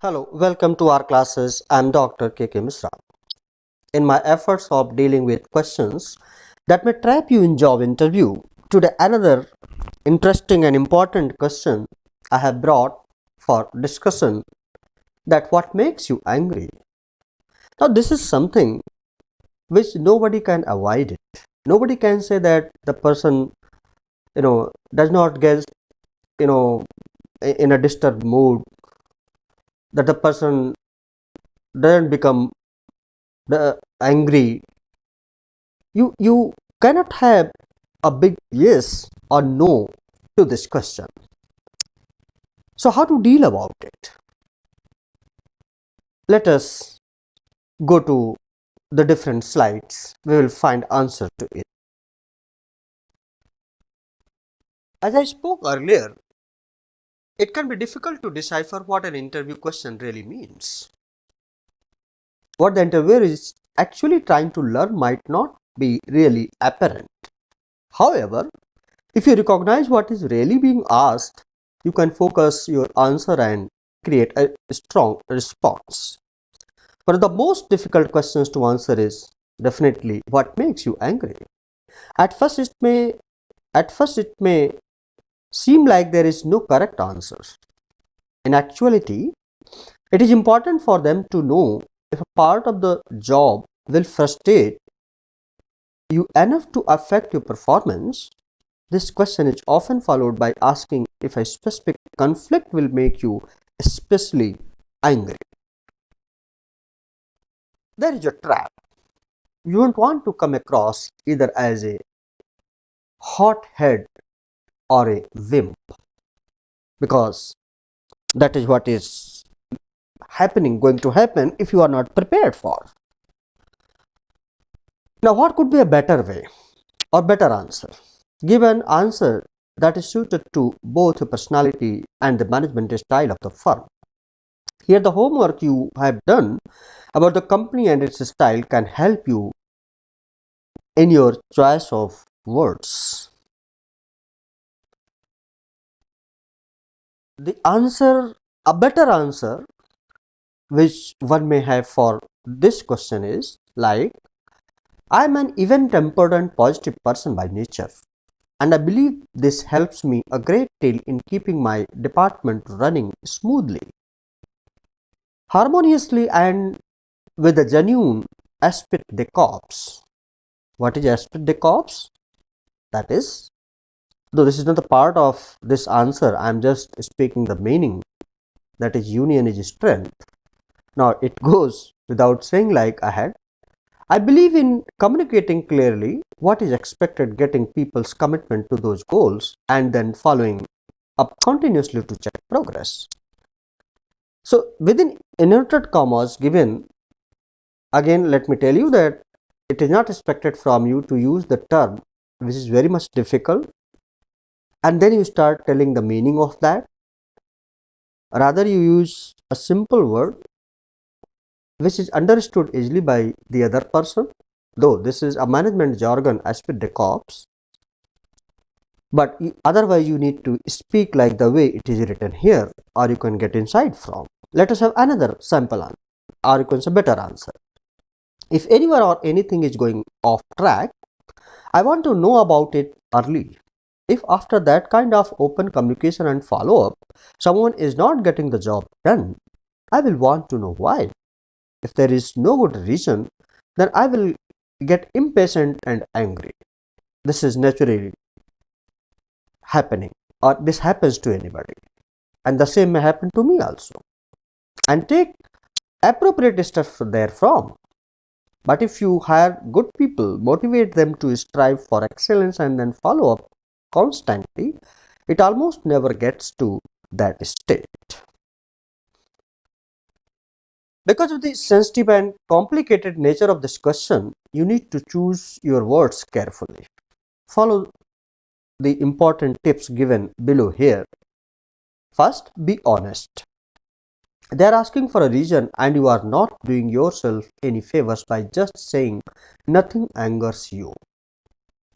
Hello, welcome to our classes. I'm Dr. K.K. Misra. In my efforts of dealing with questions that may trap you in job interview, today another interesting and important question I have brought for discussion, that what makes you angry. Now this is something which nobody can avoid it. Nobody can say that the person does not get you know in a disturbed mood, that the person doesn't become angry. You cannot have a big yes or no to this question. So how to deal about it? Let us go to the different slides. We will find answer to it. As I spoke earlier, it can be difficult to decipher what an interview question really means. What the interviewer is actually trying to learn might not be really apparent. However, if you recognize what is really being asked, you can focus your answer and create a strong response. One of the most difficult questions to answer is definitely what makes you angry. At first it may seem like there is no correct answer. In actuality, it is important for them to know if a part of the job will frustrate you enough to affect your performance. This question is often followed by asking if a specific conflict will make you especially angry. There is a trap. You don't want to come across either as a hothead or a wimp, because that is what is going to happen if you are not prepared for. Now, what could be a better way or better answer? Give an answer that is suited to both your personality and the management style of the firm. Here, the homework you have done about the company and its style can help you in your choice of words. A better answer which one may have for this question is like, I am an even-tempered and positive person by nature, and I believe this helps me a great deal in keeping my department running smoothly, harmoniously, and with a genuine esprit de corps. What is esprit de corps? That is, though this is not the part of this answer, I am just speaking the meaning, that is, union is strength. Now it goes without saying, like ahead, I believe in communicating clearly what is expected, getting people's commitment to those goals, and then following up continuously to check progress. So within inverted commas given, again let me tell you that it is not expected from you to use the term which is very much difficult and then you start telling the meaning of that. Rather, you use a simple word which is understood easily by the other person, though this is a management jargon as per the corps, but otherwise you need to speak like the way it is written here, or you can get insight from. Let us have another sample answer, or you can say better answer. If anyone or anything is going off track, I want to know about it early. If after that kind of open communication and follow-up, someone is not getting the job done, I will want to know why. If there is no good reason, then I will get impatient and angry. This is naturally happening, or this happens to anybody, and the same may happen to me also. And take appropriate steps therefrom. But if you hire good people, motivate them to strive for excellence, and then follow up constantly, it almost never gets to that state. Because of the sensitive and complicated nature of this question, you need to choose your words carefully. Follow the important tips given below here. First, be honest. They are asking for a reason and you are not doing yourself any favors by just saying nothing angers you.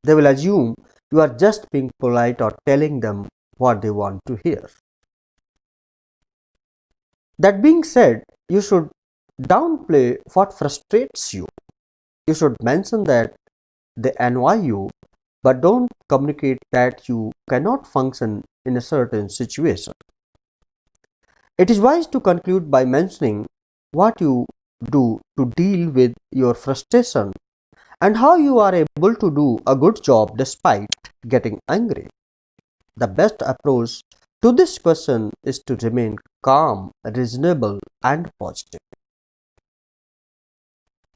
They will assume you are just being polite or telling them what they want to hear. That being said, you should downplay what frustrates you. You should mention that they annoy you, but don't communicate that you cannot function in a certain situation. It is wise to conclude by mentioning what you do to deal with your frustration and how you are able to do a good job despite getting angry. The best approach to this question is to remain calm, reasonable, and positive.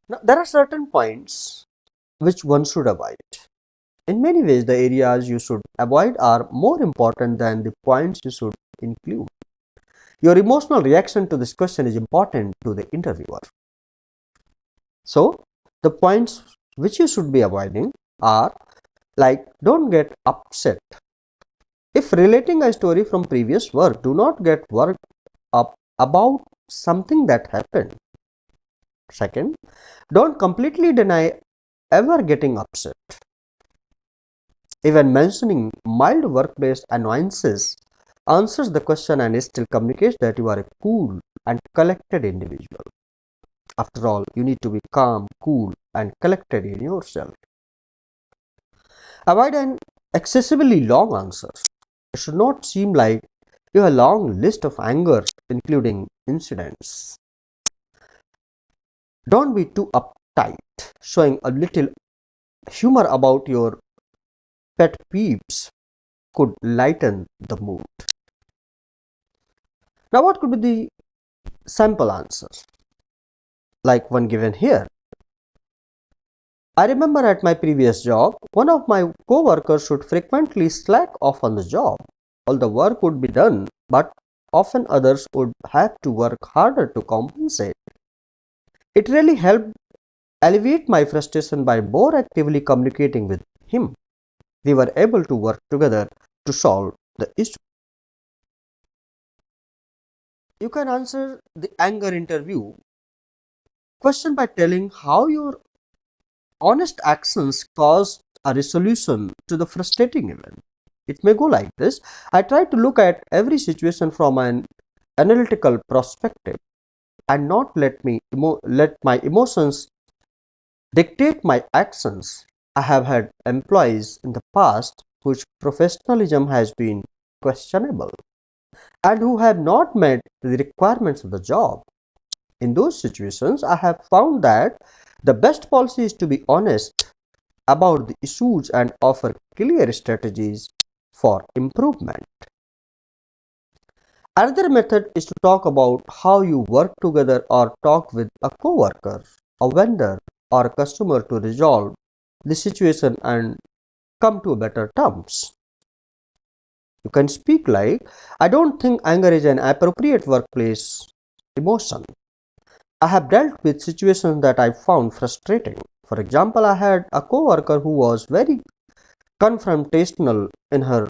Now, there are certain points which one should avoid. In many ways, the areas you should avoid are more important than the points you should include. Your emotional reaction to this question is important to the interviewer. So, the points which you should be avoiding are like, don't get upset. If relating a story from previous work, do not get worked up about something that happened. Second, don't completely deny ever getting upset. Even mentioning mild workplace annoyances answers the question and still communicates that you are a cool and collected individual. After all, you need to be calm, cool, and collected in yourself. Avoid an excessively long answer. It should not seem like you have a long list of anger, including incidents. Don't be too uptight. Showing a little humor about your pet peeves could lighten the mood. Now, what could be the sample answer? Like one given here. I remember at my previous job, one of my co-workers should frequently slack off on the job. All the work would be done, but often others would have to work harder to compensate. It really helped alleviate my frustration by more actively communicating with him. We were able to work together to solve the issue. You can answer the anger interview question by telling how your honest actions caused a resolution to the frustrating event. It may go like this. I try to look at every situation from an analytical perspective and not let my emotions dictate my actions. I have had employees in the past whose professionalism has been questionable and who have not met the requirements of the job. In those situations, I have found that the best policy is to be honest about the issues and offer clear strategies for improvement. Another method is to talk about how you work together or talk with a coworker, a vendor, or a customer to resolve the situation and come to better terms. You can speak like, I don't think anger is an appropriate workplace emotion. I have dealt with situations that I found frustrating. For example, I had a coworker who was very confrontational in her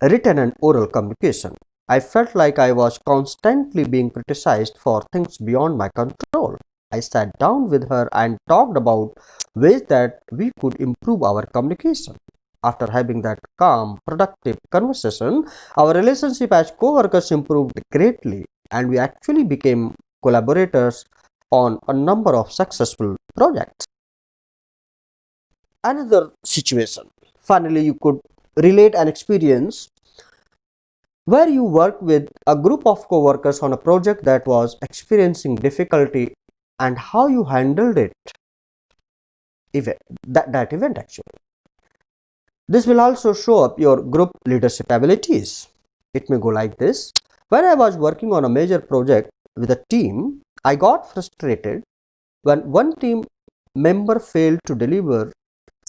written and oral communication. I felt like I was constantly being criticized for things beyond my control. I sat down with her and talked about ways that we could improve our communication. After having that calm, productive conversation, our relationship as co-workers improved greatly and we actually became collaborators on a number of successful projects. Another situation. Finally, you could relate an experience where you worked with a group of co-workers on a project that was experiencing difficulty and how you handled that event actually. This will also show up your group leadership abilities. It may go like this. When I was working on a major project with a team, I got frustrated when one team member failed to deliver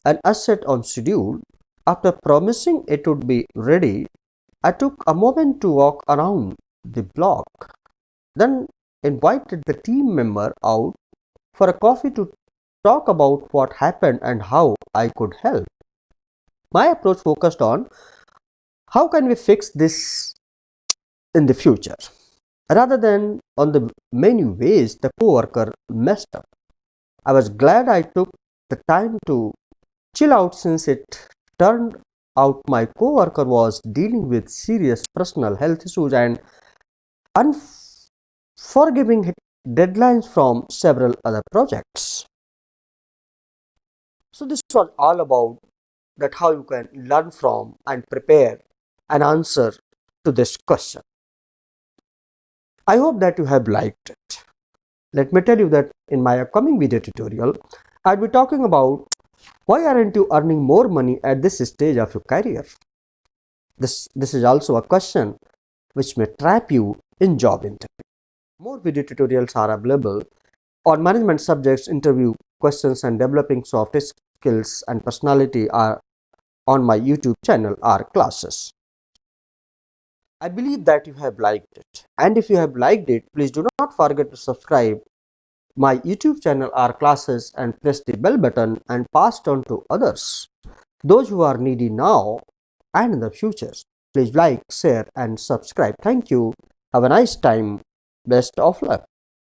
an asset on schedule. After promising it would be ready, I took a moment to walk around the block, then invited the team member out for a coffee to talk about what happened and how I could help. My approach focused on how can we fix this in the future rather than on the many ways the coworker messed up. I was glad I took the time to chill out since it turned out my coworker was dealing with serious personal health issues and forgiving deadlines from several other projects. So this was all about that how you can learn from and prepare an answer to this question. I hope that you have liked it. Let me tell you that in my upcoming video tutorial, I'll be talking about why aren't you earning more money at this stage of your career? This is also a question which may trap you in job interview. More video tutorials are available on management subjects, interview questions, and developing soft skills and personality are on my YouTube channel or classes. I believe that you have liked it, and if you have liked it, please do not forget to subscribe my YouTube channel or classes and press the bell button and pass it on to others, those who are needy now and in the future. Please like, share and subscribe. Thank you. Have a nice time. Best of luck.